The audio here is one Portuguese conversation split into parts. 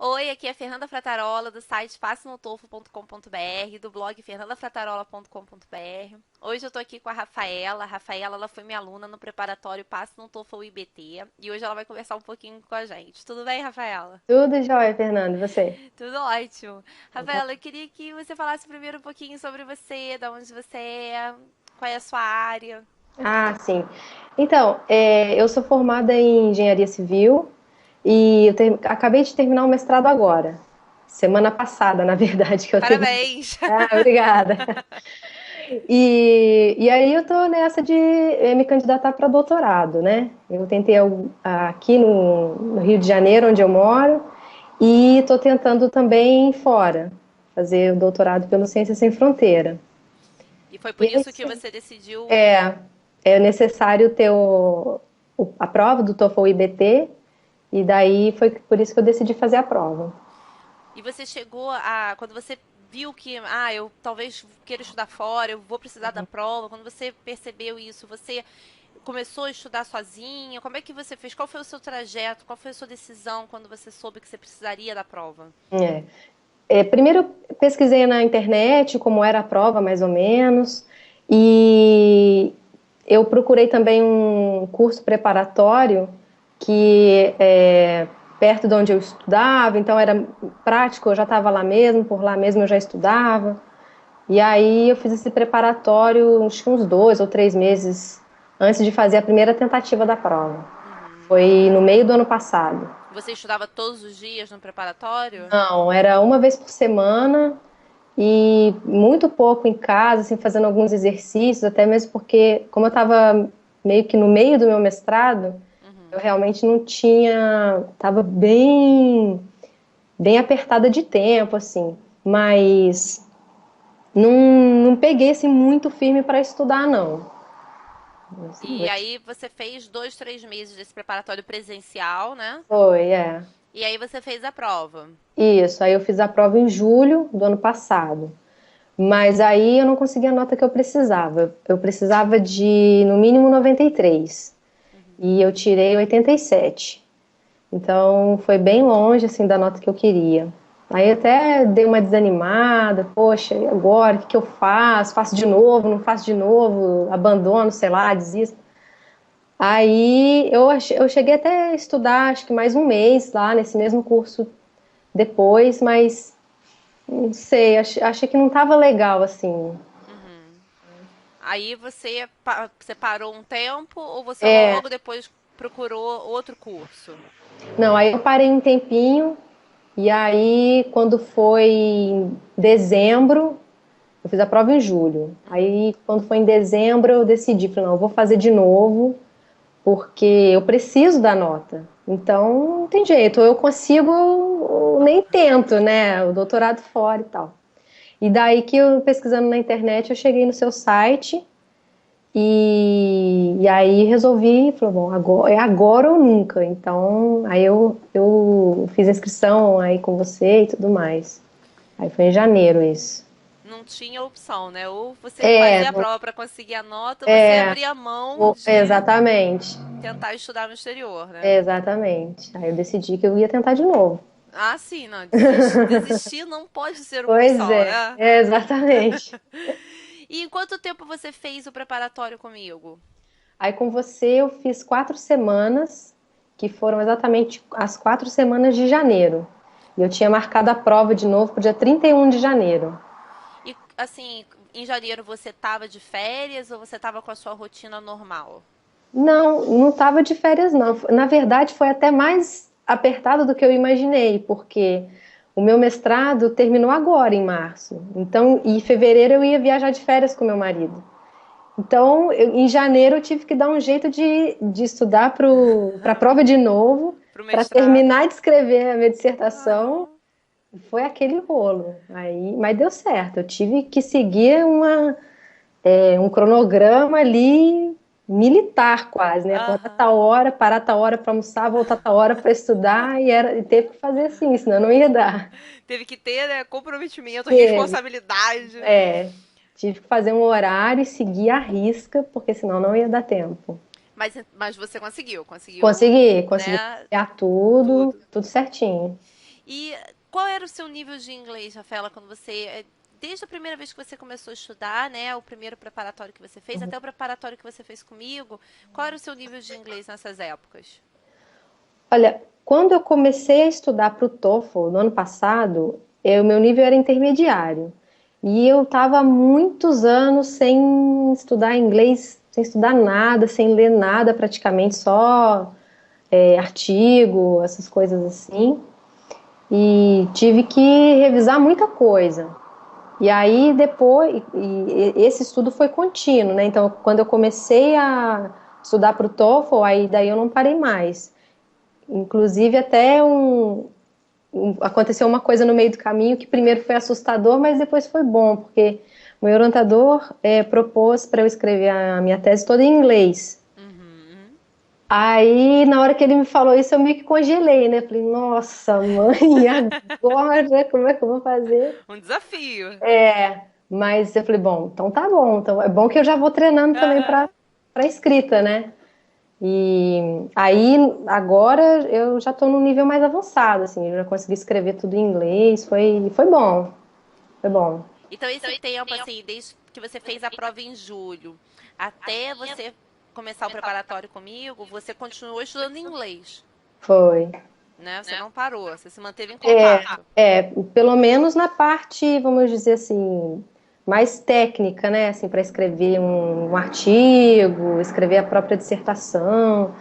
Oi, aqui é a Fernanda Fratarola, do site passenotofo.com.br, do blog fernandafratarola.com.br. Hoje eu tô aqui com a Rafaela. A Rafaela, ela foi minha aluna no preparatório Passe no TOEFL IBT e hoje ela vai conversar um pouquinho com a gente. Tudo bem, Rafaela? Tudo jóia, Fernando. E você? Tudo ótimo. Então, tá. Rafaela, eu queria que você falasse primeiro um pouquinho sobre você, de onde você é, qual é a sua área. Sim. Então, eu sou formada em engenharia civil e acabei de terminar o mestrado agora. Semana passada, na verdade, que eu terminei. Parabéns! Obrigada. E aí eu tô nessa de me candidatar para doutorado, né? Eu tentei aqui no Rio de Janeiro, onde eu moro, e tô tentando também fora, fazer o doutorado pelo Ciências Sem Fronteira. E foi E por é isso isso que aí. você decidiu. É, é necessário ter a prova do TOEFL IBT, e daí foi por isso que eu decidi fazer a prova. E você chegou a, quando você viu que, eu talvez queira estudar fora, eu vou precisar da prova, quando você percebeu isso, você começou a estudar sozinha? Como é que você fez? Qual foi o seu trajeto? Qual foi a sua decisão quando você soube que você precisaria da prova? É. Primeiro eu pesquisei na internet como era a prova, mais ou menos, e eu procurei também um curso preparatório que é perto de onde eu estudava, então era prático, eu já estava lá mesmo, por lá mesmo eu já estudava. E aí eu fiz esse preparatório acho que uns 2 ou 3 meses antes de fazer a primeira tentativa da prova. Uhum. Foi no meio do ano passado. Você estudava todos os dias no preparatório? Não, era uma vez por semana e muito pouco em casa, assim, fazendo alguns exercícios, até mesmo porque, como eu estava meio que no meio do meu mestrado, eu Uhum. realmente não tinha, estava bem apertada de tempo, assim, mas não, não peguei assim muito firme para estudar, não. E aí você fez 2, 3 meses desse preparatório presencial, né? Foi, é. E aí você fez a prova. Isso, aí eu fiz a prova em julho do ano passado. Mas aí eu não consegui a nota que eu precisava. Eu precisava de no mínimo 93 Uhum. e eu tirei 87. Então foi bem longe assim da nota que eu queria. Aí até dei uma desanimada, poxa, e agora? O que eu faço? Faço de novo? Não faço de novo? Abandono, sei lá, desisto. Aí eu cheguei até a estudar, acho que mais um mês lá nesse mesmo curso depois, mas não sei, achei que não estava legal assim. Uhum. Aí você parou um tempo ou você É, logo depois procurou outro curso? não, aí eu parei um tempinho e aí quando foi em dezembro, eu fiz a prova em julho. Uhum. Aí quando foi em dezembro eu decidi, falei, não, eu vou fazer de novo porque eu preciso da nota. Então não tem jeito, ou eu consigo, ou nem tento, né? O doutorado fora e tal. E daí que eu pesquisando na internet, eu cheguei no seu site e aí resolvi, falei, bom, agora, é agora ou nunca. Então, aí eu fiz a inscrição aí com você e tudo mais. Aí foi em janeiro isso. Não tinha opção, né? Ou você É, fazia a prova para conseguir a nota, ou você abria mão de exatamente. tentar estudar no exterior, né? Exatamente. Aí eu decidi que eu ia tentar de novo. Ah, sim, não. Desistir não pode ser uma Pois opção, é, né? exatamente. E em quanto tempo você fez o preparatório comigo? Aí com você eu fiz 4 semanas, que foram exatamente as 4 semanas de janeiro. E eu tinha marcado a prova de novo para o dia 31 de janeiro. E assim, em janeiro você tava de férias ou você tava com a sua rotina normal? Não, não estava de férias, não. Na verdade, foi até mais apertado do que eu imaginei, porque o meu mestrado terminou agora, em março. Então, em fevereiro eu ia viajar de férias com meu marido. Então, em janeiro eu tive que dar um jeito de estudar para a prova de novo, Pro para mestrado? terminar de escrever a minha dissertação. Aham. Foi aquele rolo. Aí, mas deu certo. Eu tive que seguir um cronograma ali militar quase, né? Acordar Aham. tal hora, parar tal hora para almoçar, voltar tal hora para estudar e teve que fazer assim, senão não ia dar. Teve que ter, né, comprometimento, Teve, responsabilidade. é, tive que fazer um horário e seguir a risca, porque senão não ia dar tempo. Mas você conseguiu, Consegui né, conciliar tudo, tudo. tudo certinho. E qual era o seu nível de inglês, Rafaela, quando você, desde a primeira vez que você começou a estudar, né, o primeiro preparatório que você fez, até o preparatório que você fez comigo, qual era o seu nível de inglês nessas épocas? Olha, quando eu comecei a estudar para o TOEFL no ano passado, meu nível era intermediário. E eu estava há muitos anos sem estudar inglês, sem estudar nada, sem ler nada praticamente, só artigo, essas coisas assim. E tive que revisar muita coisa. E aí depois, esse estudo foi contínuo, né? Então, quando eu comecei a estudar para o TOEFL, aí daí eu não parei mais. Inclusive até aconteceu uma coisa no meio do caminho que primeiro foi assustador, mas depois foi bom, porque o meu orientador propôs para eu escrever a minha tese toda em inglês. Uhum. Aí, na hora que ele me falou isso, eu meio que congelei, né? Falei, nossa, mãe, agora como é que eu vou fazer? Um desafio. Mas eu falei, bom, então tá bom. Então é bom que eu já vou treinando também Aham. para escrita, né? E aí agora eu já estou num nível mais avançado, assim, eu já consegui escrever tudo em inglês, foi bom, foi bom. Então, esse tempo, assim, desde que você fez a prova em julho, até você começar o preparatório comigo, você continuou estudando inglês, Foi. né? Você não parou, você se manteve em É, contato. pelo menos na parte, vamos dizer assim, mais técnica, né? Assim, para escrever um artigo, escrever a própria dissertação.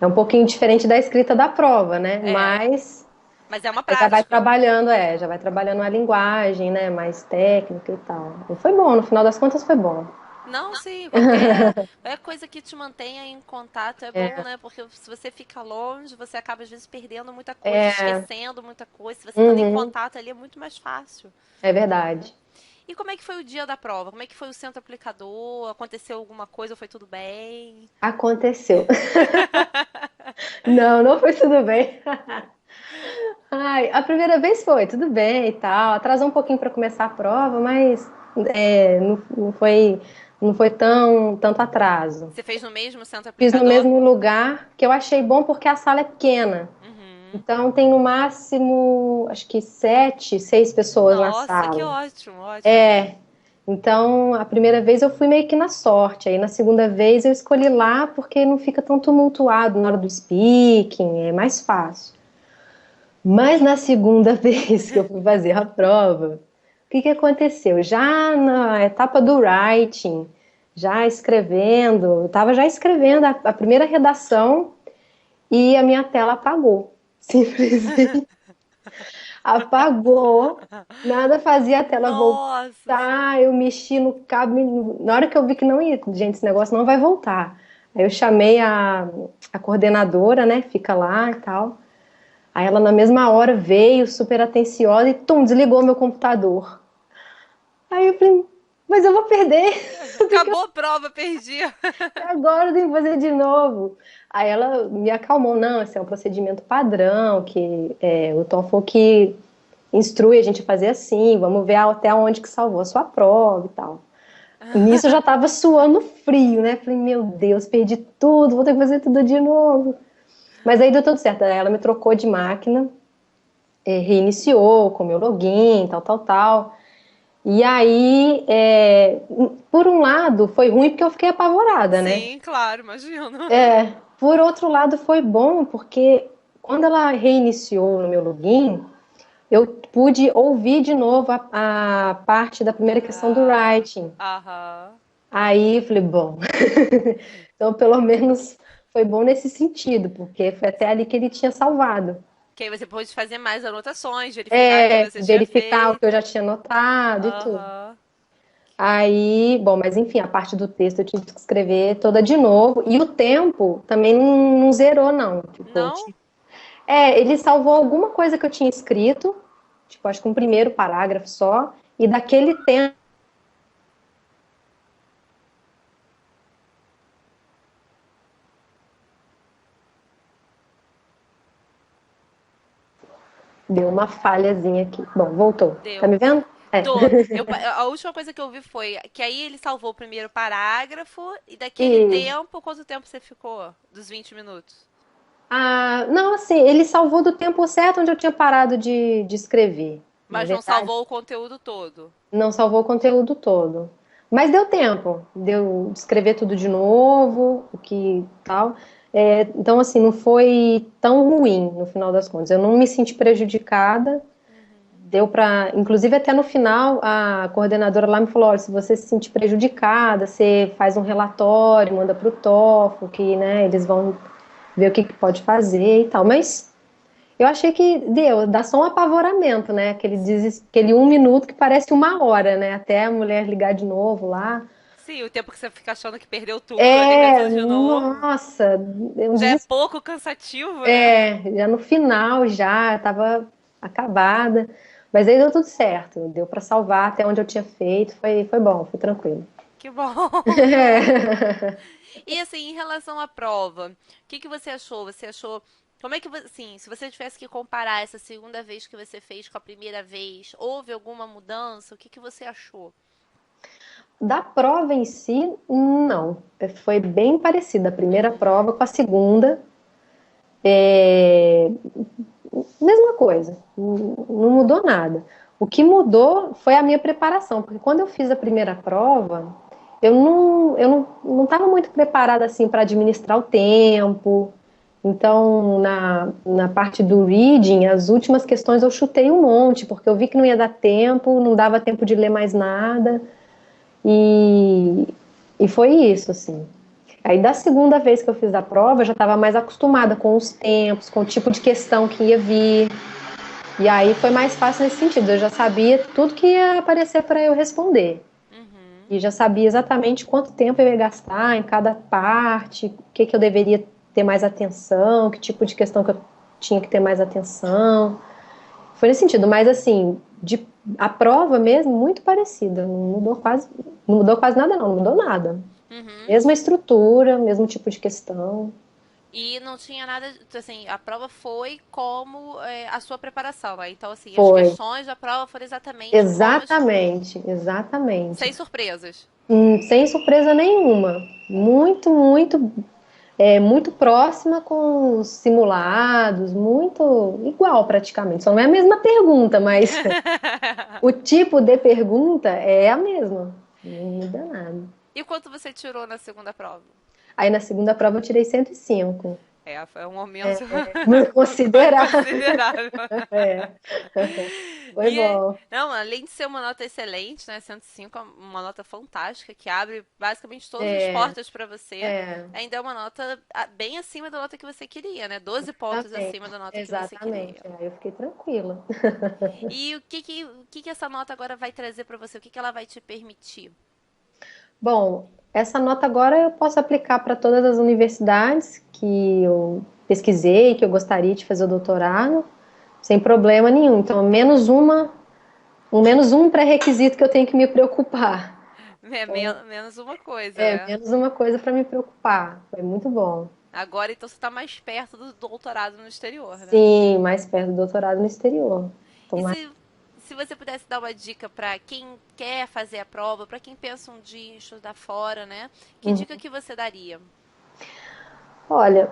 É um pouquinho diferente da escrita da prova, né? É, Mas mas é uma já vai prática. trabalhando, já vai trabalhando a linguagem, né? Mais técnica e tal. E foi bom, no final das contas foi bom. Não, sim, qualquer coisa que te mantenha em contato é bom, É, né? Porque se você fica longe, você acaba às vezes perdendo muita coisa, é, esquecendo muita coisa. Se você estando em uhum, contato ali é muito mais fácil. é verdade. E como é que foi o dia da prova? Como é que foi o centro aplicador? Aconteceu alguma coisa ou foi tudo bem? Aconteceu. Não, não foi tudo bem. Ai, a primeira vez foi tudo bem e tal. Atrasou um pouquinho para começar a prova, mas não foi tanto atraso. Você fez no mesmo centro Fiz no aplicador? mesmo lugar, que eu achei bom porque a sala é pequena. Uhum. Então tem no máximo, acho que 7, 6 pessoas na Nossa, que sala. ótimo, ótimo. Então a primeira vez eu fui meio que na sorte. Aí na segunda vez eu escolhi lá porque não fica tão tumultuado na hora do speaking, é mais fácil. Mas na segunda vez que eu fui fazer a prova, o que que aconteceu? Já na etapa do writing, já escrevendo, eu estava já escrevendo a primeira redação e a minha tela apagou. Simplesmente apagou, nada fazia a tela Nossa voltar. senhora. Eu mexi no cabo, na hora que eu vi que não ia, gente, esse negócio não vai voltar. Aí eu chamei a coordenadora, né? Fica lá e tal. Aí ela na mesma hora veio, super atenciosa e tum, desligou meu computador. Aí eu falei, mas eu vou perder, eu tenho que Acabou a prova, perdi. agora, eu tenho que fazer de novo. Aí ela me acalmou, não, esse é um procedimento padrão, que o TOEFL que instrui a gente a fazer assim, vamos ver até onde que salvou a sua prova e tal. Nisso eu já tava suando frio, né? Falei, meu Deus, perdi tudo, vou ter que fazer tudo de novo. Mas aí deu tudo certo, aí ela me trocou de máquina, reiniciou com meu login, tal, tal, tal. E aí, por um lado, foi ruim porque eu fiquei apavorada, né? Sim, claro, imagino. Por outro lado, foi bom porque quando ela reiniciou no meu login, eu pude ouvir de novo a parte da primeira questão do Ah, writing. aham. Aí eu falei, bom, então pelo menos foi bom nesse sentido, porque foi até ali que ele tinha salvado. Que aí você pôde fazer mais anotações, verificar o que você tinha Verificar o que eu feito. já tinha notado e tudo. Aham. Aí, bom, mas enfim, a parte do texto eu tive que escrever toda de novo. E o tempo também não zerou, não. Tipo, Não? ele salvou alguma coisa que eu tinha escrito, tipo, acho que um primeiro parágrafo só, e daquele tempo deu uma falhazinha aqui. Bom, voltou. Tá Deu. me vendo? É. Tô. A última coisa que eu vi foi que aí ele salvou o primeiro parágrafo e daquele E, tempo, quanto tempo você ficou? Dos 20 minutos? Não, assim, ele salvou do tempo certo onde eu tinha parado de escrever. Na Mas não verdade, salvou o conteúdo todo. não salvou o conteúdo todo. Mas deu tempo, deu de escrever tudo de novo, o que tal. Então, assim, não foi tão ruim no final das contas. Eu não me senti prejudicada. Deu para, inclusive até no final, a coordenadora lá me falou: olha, se você se sentir prejudicada, você faz um relatório, manda para o TOEFL, que, né, eles vão ver o que pode fazer e tal. Mas eu achei que dá só um apavoramento, né? Aquele 1 minuto que parece uma hora, né? Até a mulher ligar de novo lá. Sim, o tempo que você fica achando que perdeu tudo, aí tem que fazer tudo de novo. Nossa, um Já é desespero. pouco cansativo, né? Já no final já estava acabada. Mas aí deu tudo certo, deu para salvar até onde eu tinha feito, foi bom, foi tranquilo. Que bom, que bom. É. E assim, em relação à prova, o que que você achou? Você achou. Como é que você. Assim, se você tivesse que comparar essa segunda vez que você fez com a primeira vez, houve alguma mudança? O que que você achou? Da prova em si, não. Foi bem parecida a primeira prova com a segunda. É, Mesma coisa, não mudou nada. O que mudou foi a minha preparação, porque quando eu fiz a primeira prova, eu não estava muito preparada assim para administrar o tempo. Então, na parte do reading, as últimas questões eu chutei um monte, porque eu vi que não ia dar tempo, não dava tempo de ler mais nada. E, e foi isso, assim. Aí da segunda vez que eu fiz a prova, eu já estava mais acostumada com os tempos, com o tipo de questão que ia vir. E aí foi mais fácil nesse sentido. Eu já sabia tudo que ia aparecer para eu responder. Uhum. E já sabia exatamente quanto tempo eu ia gastar em cada parte, o que, que eu deveria ter mais atenção, que tipo de questão que eu tinha que ter mais atenção. Foi nesse sentido, mas assim, a prova mesmo, muito parecida. Não mudou quase nada, não mudou nada. Uhum. Mesma estrutura, mesmo tipo de questão. E não tinha nada, assim, a prova foi como a sua preparação, né? Então, assim, as Foi. questões da prova foram exatamente como Exatamente, exatamente. sem surpresas. Sem surpresa nenhuma. Muito, muito, muito próxima com os simulados, muito igual praticamente. Só não é a mesma pergunta, mas o tipo de pergunta é a mesma. Não muda nada. E quanto você tirou na segunda prova? Aí na segunda prova eu tirei 105. Foi um aumento Muito considerável. considerável. É. Foi E bom. não, além de ser uma nota excelente, né, 105 é uma nota fantástica que abre basicamente todas as É, portas para você. é. Ainda é uma nota bem acima da nota que você queria, né? 12 pontos Exatamente. acima da nota que você Exatamente. queria. Aí eu fiquei tranquila. E o que que essa nota agora vai trazer para você? O que que ela vai te permitir? Bom, essa nota agora eu posso aplicar para todas as universidades que eu pesquisei, que eu gostaria de fazer o doutorado, sem problema nenhum. Então, menos um pré-requisito que eu tenho que me preocupar. Menos uma coisa, né? Menos uma coisa para me preocupar. Foi muito bom. Agora, então, você está mais perto do doutorado no exterior, né? Sim, mais perto do doutorado no exterior. E Tomara. se você pudesse dar uma dica para quem quer fazer a prova, para quem pensa um dia em estudar fora, né? Que dica que você daria? Olha,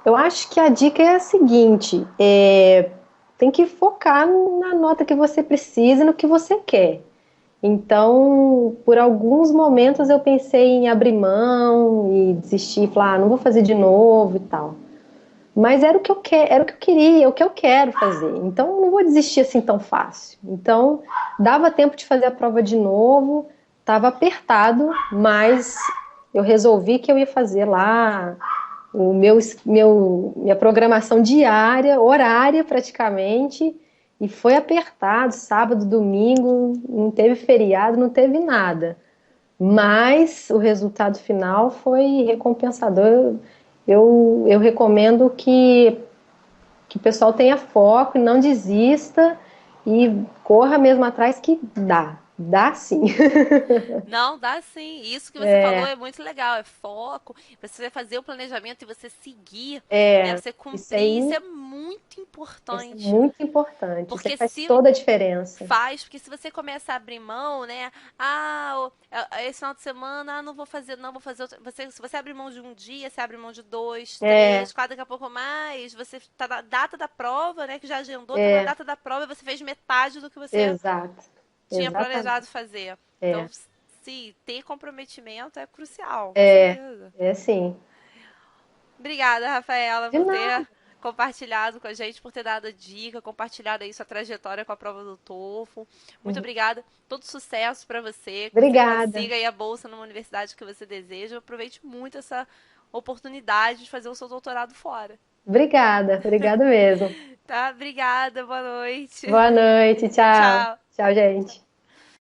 eu acho que a dica é a seguinte: tem que focar na nota que você precisa e no que você quer. Então, por alguns momentos eu pensei em abrir mão e desistir, falar, não vou fazer de novo e tal. Mas era o que eu era o que eu queria, é o que eu quero fazer. Então, eu não vou desistir assim tão fácil. Então, dava tempo de fazer a prova de novo, estava apertado, mas eu resolvi que eu ia fazer lá minha programação diária, horária praticamente, e foi apertado, sábado, domingo, não teve feriado, não teve nada. Mas o resultado final foi recompensador. Eu recomendo que o pessoal tenha foco e não desista e corra mesmo atrás que dá. Dá sim. Não, dá sim. Isso que você falou É, é muito legal, é foco. Você fazer o planejamento e você seguir, né? é, Você isso aí, cumprir, isso é muito isso é importante. muito importante. Isso aí Porque faz se toda a diferença. porque se você começa a abrir mão, né? Esse final de semana, não vou fazer, não vou fazer outra. Se você abrir mão de um dia, você abre mão de dois, É, três, quatro, daqui a pouco mais. Você tá na data da prova, né? Que já agendou, tá na é, data da prova e você fez metade do que você exato. tinha Exatamente. planejado fazer. É, Então, sim, ter comprometimento é crucial, com é, certeza. é sim. Obrigada, Rafaela, De por nada. ter compartilhado com a gente, por ter dado a dica, compartilhado aí sua trajetória com a prova do TOEFL. Muito Uhum. obrigada. Todo sucesso para você, que você Obrigada. consiga aí a bolsa numa universidade que você deseja. Aproveite muito essa oportunidade de fazer o seu doutorado fora. Obrigada. Obrigada mesmo. Tá? Obrigada, boa noite. Boa noite. Tchau. Tchau. Tchau, gente.